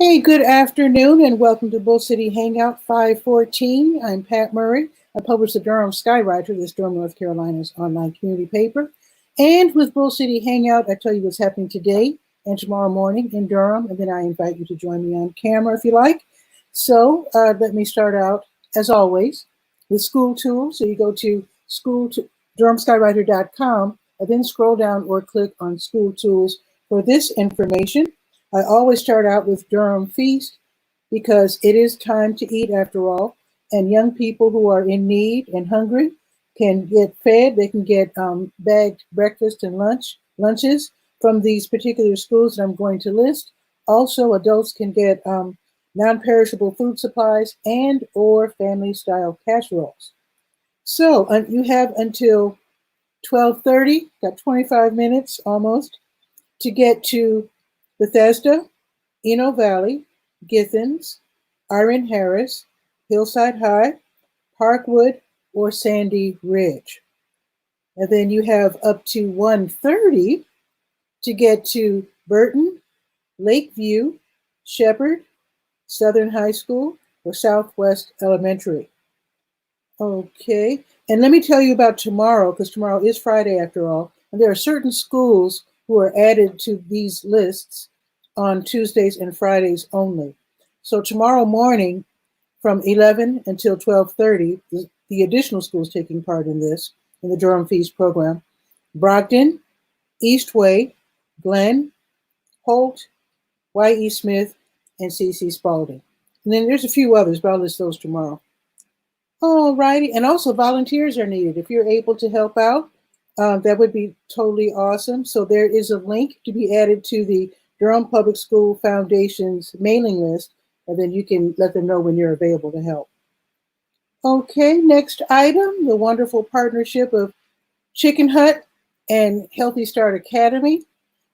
Hey, good afternoon and welcome to Bull City Hangout 514. I'm Pat Murray. I publish the Durham Skywriter, this Durham, North Carolina's online community paper. And with Bull City Hangout, I tell you what's happening today and tomorrow morning in Durham, and then I invite you to join me on camera if you like. So let me start out, as always, with school tools. So you go to durhamskywriter.com and then scroll down or click on school tools for this information. I always start out with Durham Feast because it is time to eat after all, and young people who are in need and hungry can get fed. They can get bagged breakfast and lunches from these particular schools that I'm going to list. Also, adults can get non-perishable food supplies and or family-style casseroles. So you have until 12:30, got 25 minutes almost, to get to Bethesda, Eno Valley, Githens, Iron Harris, Hillside High, Parkwood, or Sandy Ridge. And then you have up to 1:30 to get to Burton, Lakeview, Shepherd, Southern High School, or Southwest Elementary. Okay, and let me tell you about tomorrow, because tomorrow is Friday after all, and there are certain schools who are added to these lists on Tuesdays and Fridays only. So tomorrow morning from 11 until 12:30, the additional schools taking part in this, in the Durham Feast program: Brockton, Eastway, Glenn, Holt, Y.E. Smith, and C.C. Spalding. And then there's a few others, but I'll list those tomorrow. All righty, and also volunteers are needed. If you're able to help out, that would be totally awesome. So there is a link to be added to the Durham Public School Foundation's mailing list, and then you can let them know when you're available to help. Okay, next item, the wonderful partnership of Chicken Hut and Healthy Start Academy.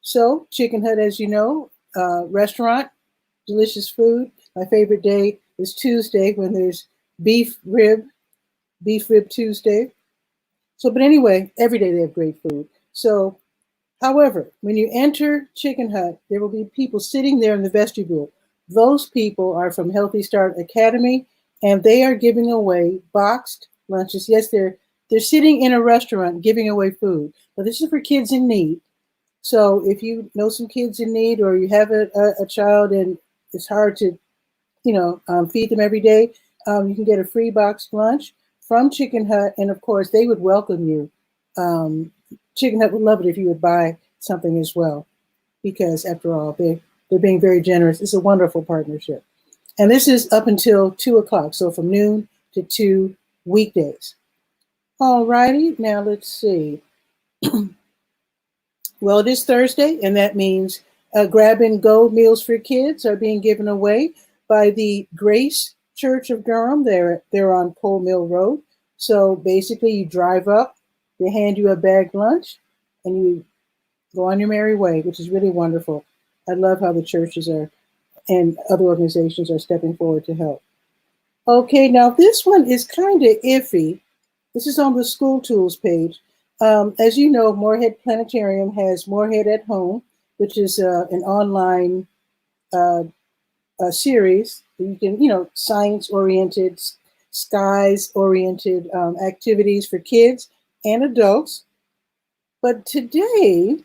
So Chicken Hut, as you know, restaurant, delicious food. My favorite day is Tuesday when there's beef rib Tuesday. So, but anyway, every day they have great food. So, however, when you enter Chicken Hut, there will be people sitting there in the vestibule. Those people are from Healthy Start Academy, and they are giving away boxed lunches. Yes, they're sitting in a restaurant giving away food, but this is for kids in need. So if you know some kids in need, or you have a child and it's hard to, feed them every day, you can get a free boxed lunch from Chicken Hut, and of course, they would welcome you. Chicken Hut would love it if you would buy something as well, because after all, they're being very generous. It's a wonderful partnership. And this is up until 2 o'clock, so from noon to 2 weekdays. All righty, now let's see. Well, it is Thursday, and that means grab-and-go meals for kids are being given away by the Grace Church of Durham. They're on Pole Mill Road. So basically, you drive up, they hand you a bagged lunch, and you go on your merry way, which is really wonderful. I love how the churches and other organizations are stepping forward to help. Okay, now this one is kind of iffy. This is on the School Tools page. As you know, Moorhead Planetarium has Moorhead at Home, which is an online series. You can, science-oriented, skies-oriented activities for kids and adults. But today,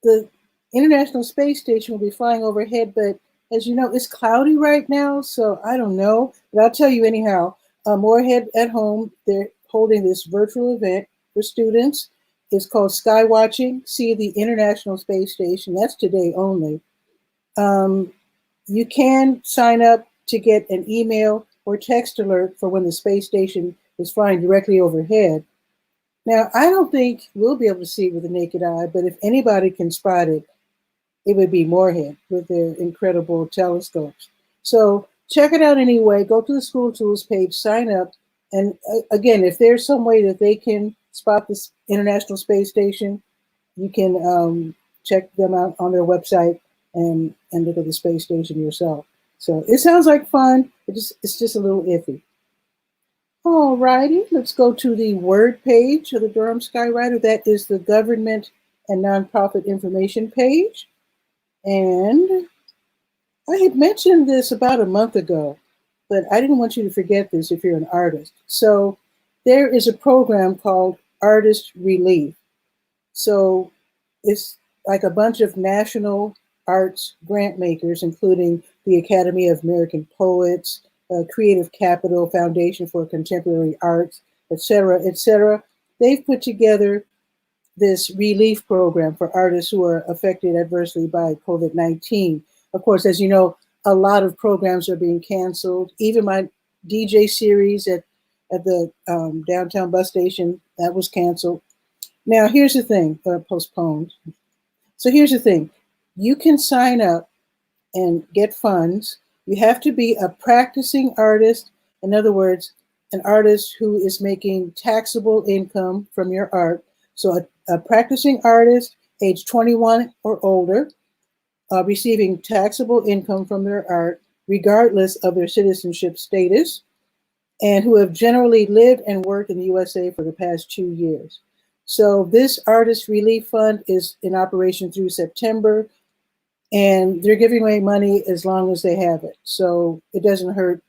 the International Space Station will be flying overhead, but as you know, it's cloudy right now, so I don't know. But I'll tell you anyhow, Moorhead at Home, they're holding this virtual event for students. It's called Sky Watching, See the International Space Station. That's today only. You can sign up to get an email or text alert for when the space station is flying directly overhead. Now, I don't think we'll be able to see it with the naked eye, but if anybody can spot it, it would be Moorhead with their incredible telescopes. So check it out anyway. Go to the School Tools page, sign up. And again, if there's some way that they can spot this International Space Station, you can check them out on their website and look at the space station yourself. So it sounds like fun. It's just a little iffy. All righty, let's go to the Word page of the Durham Skywriter. That is the government and nonprofit information page. And I had mentioned this about a month ago, but I didn't want you to forget this if you're an artist. So there is a program called Artist Relief. So it's like a bunch of national arts grant makers, including the Academy of American Poets, Creative Capital, Foundation for Contemporary Arts, et cetera, et cetera. They've put together this relief program for artists who are affected adversely by COVID-19. Of course, as you know, a lot of programs are being canceled. Even my DJ series at the downtown bus station, that was canceled. Now, here's the thing, postponed. So here's the thing. You can sign up and get funds. You have to be a practicing artist. In other words, an artist who is making taxable income from your art. So a practicing artist, age 21 or older, receiving taxable income from their art, regardless of their citizenship status, and who have generally lived and worked in the USA for the past 2 years. So this Artist Relief Fund is in operation through September, and they're giving away money as long as they have it. So it doesn't hurt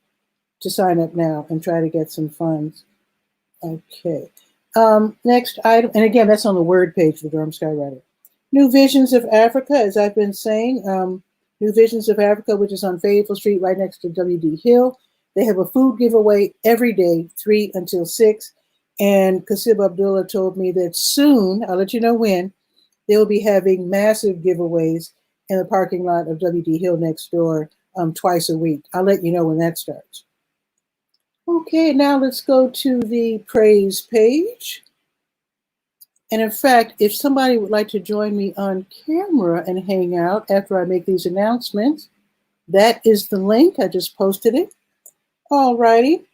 to sign up now and try to get some funds. Okay. Next item, and again, that's on the word page for Durham Skywriter. New Visions of Africa, as I've been saying, New Visions of Africa, which is on Fayetteville Street right next to W.D. Hill. They have a food giveaway every day, 3 until 6. And Kasib Abdullah told me that soon, I'll let you know when, they'll be having massive giveaways in the parking lot of W.D. Hill next door twice a week. I'll let you know when that starts. Okay, now let's go to the praise page. And in fact, if somebody would like to join me on camera and hang out after I make these announcements, that is the link. I just posted it. All righty.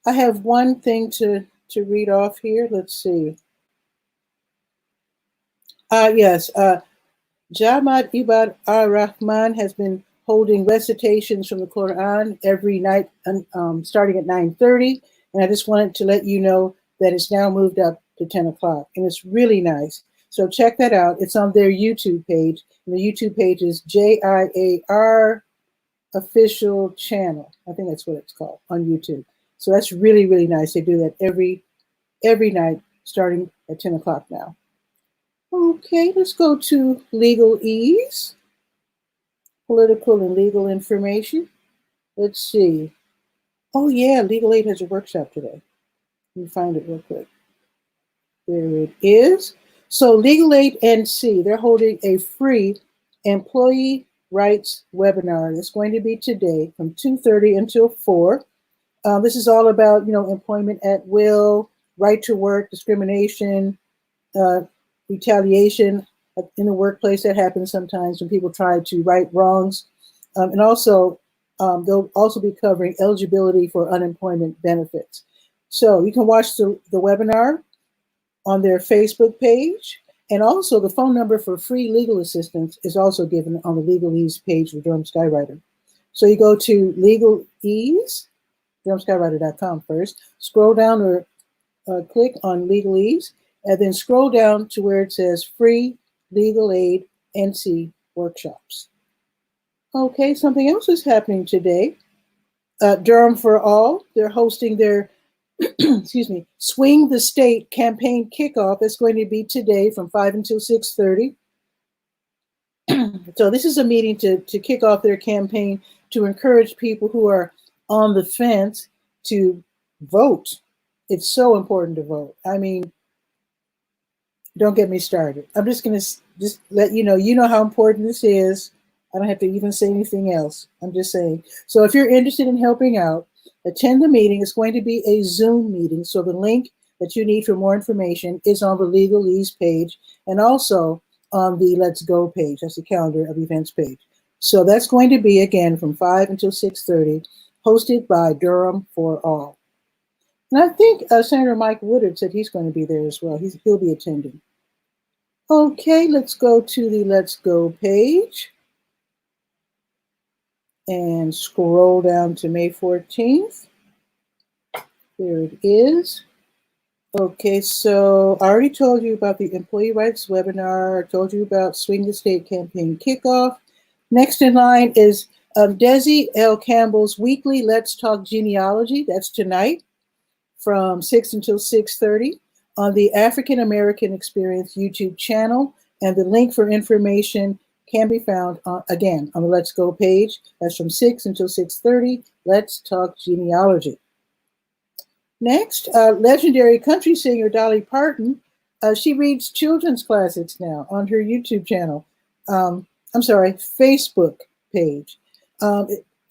I have one thing to read off here. Let's see. Yes, Jamaat Ibad ar-Rahman has been holding recitations from the Quran every night, starting at 9:30. And I just wanted to let you know that it's now moved up to 10 o'clock. And it's really nice. So check that out. It's on their YouTube page. And the YouTube page is JIAR Official Channel. I think that's what it's called on YouTube. So that's really, really nice. They do that every night, starting at 10 o'clock now. Okay, let's go to legalese. Political and legal information. Let's see. Oh yeah, Legal Aid has a workshop today. Let me find it real quick. There it is. So Legal Aid NC, they're holding a free employee rights webinar. It's going to be today from 2:30 until 4. This is all about, employment at will, right to work, discrimination, retaliation in the workplace. That happens sometimes when people try to right wrongs. And also, they'll also be covering eligibility for unemployment benefits. So you can watch the webinar on their Facebook page. And also the phone number for free legal assistance is also given on the Legalese page of Durham Skywriter. So you go to Legalese, DurhamSkywriter.com first, scroll down or click on Legalese, and then scroll down to where it says Free Legal Aid NC Workshops. Okay, something else is happening today. Durham for All, they're hosting their excuse me, Swing the State campaign kickoff. It's going to be today from 5 until 6:30. So this is a meeting to kick off their campaign to encourage people who are on the fence to vote. It's so important to vote. I mean, don't get me started. I'm just going to let you know how important this is. I don't have to even say anything else. I'm just saying. So if you're interested in helping out, attend the meeting. It's going to be a Zoom meeting. So the link that you need for more information is on the Legalese page and also on the Let's Go page. That's the calendar of events page. So that's going to be, again, from 5 until 6:30, hosted by Durham for All. And I think Senator Mike Woodard said he's going to be there as well. He'll be attending. Okay, let's go to the Let's Go page and scroll down to May 14th. There it is. Okay, so I already told you about the employee rights webinar. I told you about Swing the State campaign kickoff. Next in line is Desi L. Campbell's weekly Let's Talk Genealogy. That's tonight from 6 until 6:30 on the African American Experience YouTube channel. And the link for information can be found, again, on the Let's Go page. That's from 6 until 6:30. Let's Talk Genealogy. Next, legendary country singer Dolly Parton. She reads children's classics now on her YouTube channel. Facebook page.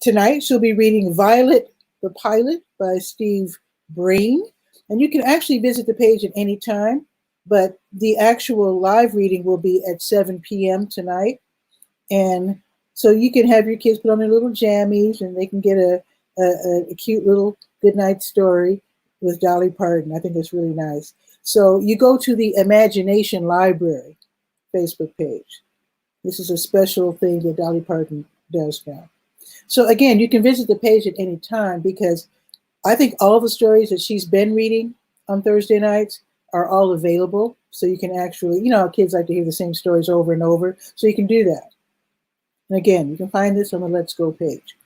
Tonight, she'll be reading Violet the Pilot by Steve Breen. And you can actually visit the page at any time, but the actual live reading will be at 7 p.m. tonight. And so you can have your kids put on their little jammies and they can get a cute little goodnight story with Dolly Parton. I think it's really nice. So you go to the Imagination Library Facebook page. This is a special thing that Dolly Parton does now. So again, you can visit the page at any time because I think all the stories that she's been reading on Thursday nights are all available. So you can actually, you know how kids like to hear the same stories over and over. So you can do that. And again, you can find this on the Let's Go page.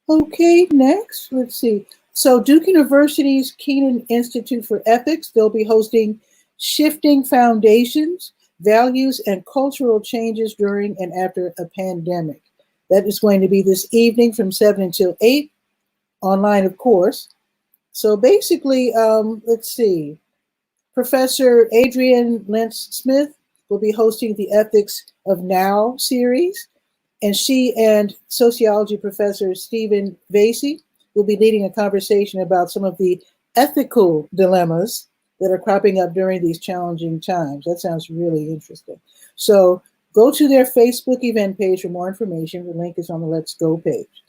Okay, next, let's see. So Duke University's Keenan Institute for Ethics, they'll be hosting Shifting Foundations, Values and Cultural Changes During and After a Pandemic. That is going to be this evening from 7 until 8, online, of course. So basically, let's see. Professor Adrienne Lentz-Smith will be hosting the Ethics of Now series, and she and sociology professor Stephen Vasey will be leading a conversation about some of the ethical dilemmas that are cropping up during these challenging times. That sounds really interesting. So go to their Facebook event page for more information. The link is on the Let's Go page.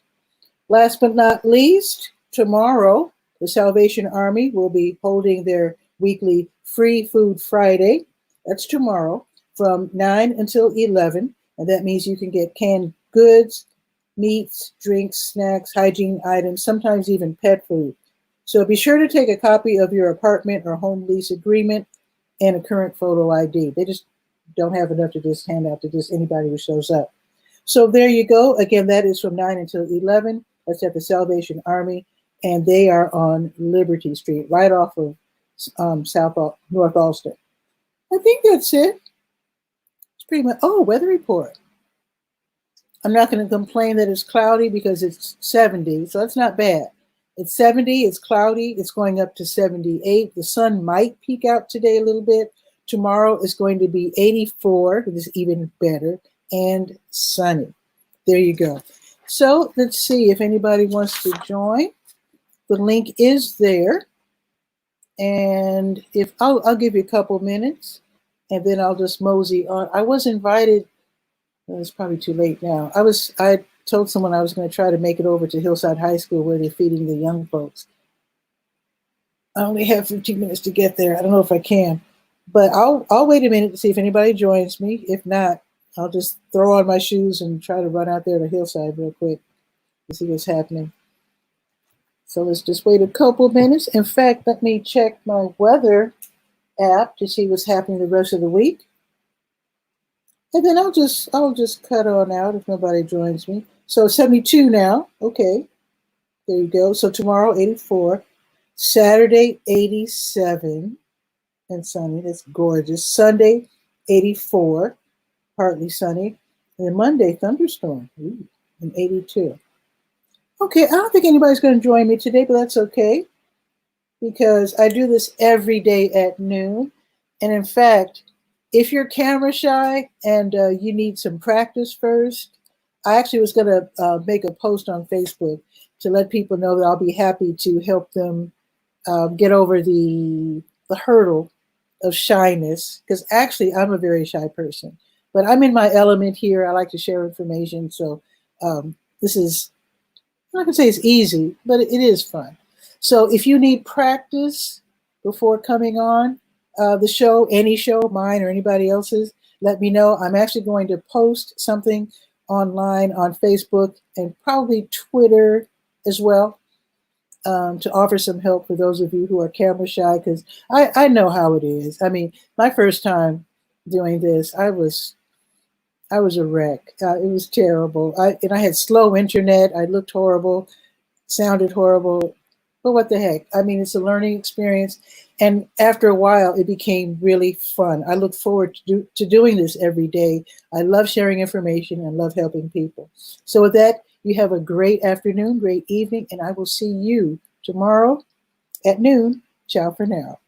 Last but not least, tomorrow, the Salvation Army will be holding their weekly Free Food Friday. That's tomorrow from 9 until 11. And that means you can get canned goods, meats, drinks, snacks, hygiene items, sometimes even pet food. So be sure to take a copy of your apartment or home lease agreement and a current photo ID. They just don't have enough to just hand out to just anybody who shows up. So there you go. Again, that is from 9 until 11. That's at the Salvation Army, and they are on Liberty Street, right off of North Alston. I think that's it. It's pretty much, weather report. I'm not going to complain that it's cloudy because it's 70, so that's not bad. It's 70, it's cloudy, it's going up to 78. The sun might peek out today a little bit. Tomorrow is going to be 84, which is even better, and sunny. There you go. So let's see if anybody wants to join. The link is there. And if I'll give you a couple minutes and then I'll just mosey on. I was invited, it's probably too late now. I told someone I was going to try to make it over to Hillside High School where they're feeding the young folks. I only have 15 minutes to get there. I don't know if I can, but I'll wait a minute to see if anybody joins me. If not, I'll just throw on my shoes and try to run out there to Hillside real quick to see what's happening. So let's just wait a couple minutes. In fact, let me check my weather app to see what's happening the rest of the week. And then I'll just cut on out if nobody joins me. So 72 now. Okay. There you go. So tomorrow, 84. Saturday, 87 and sunny. That's gorgeous. Sunday, 84. Partly sunny. And then Monday, thunderstorm. Ooh, and 82. Okay, I don't think anybody's going to join me today, but that's okay. Because I do this every day at noon. And in fact, if you're camera shy and you need some practice first, I actually was going to make a post on Facebook to let people know that I'll be happy to help them get over the hurdle of shyness. Because actually, I'm a very shy person. But I'm in my element here. I like to share information. So this is, I'm not going to say it's easy, but it is fun. So if you need practice before coming on the show, any show, mine or anybody else's, let me know. I'm actually going to post something online on Facebook and probably Twitter as well to offer some help for those of you who are camera shy, because I know how it is. I mean, my first time doing this, I was I was a wreck. It was terrible. And I had slow internet. I looked horrible, sounded horrible. But what the heck? I mean, it's a learning experience. And after a while, it became really fun. I look forward to doing this every day. I love sharing information and love helping people. So with that, you have a great afternoon, great evening, and I will see you tomorrow at noon. Ciao for now.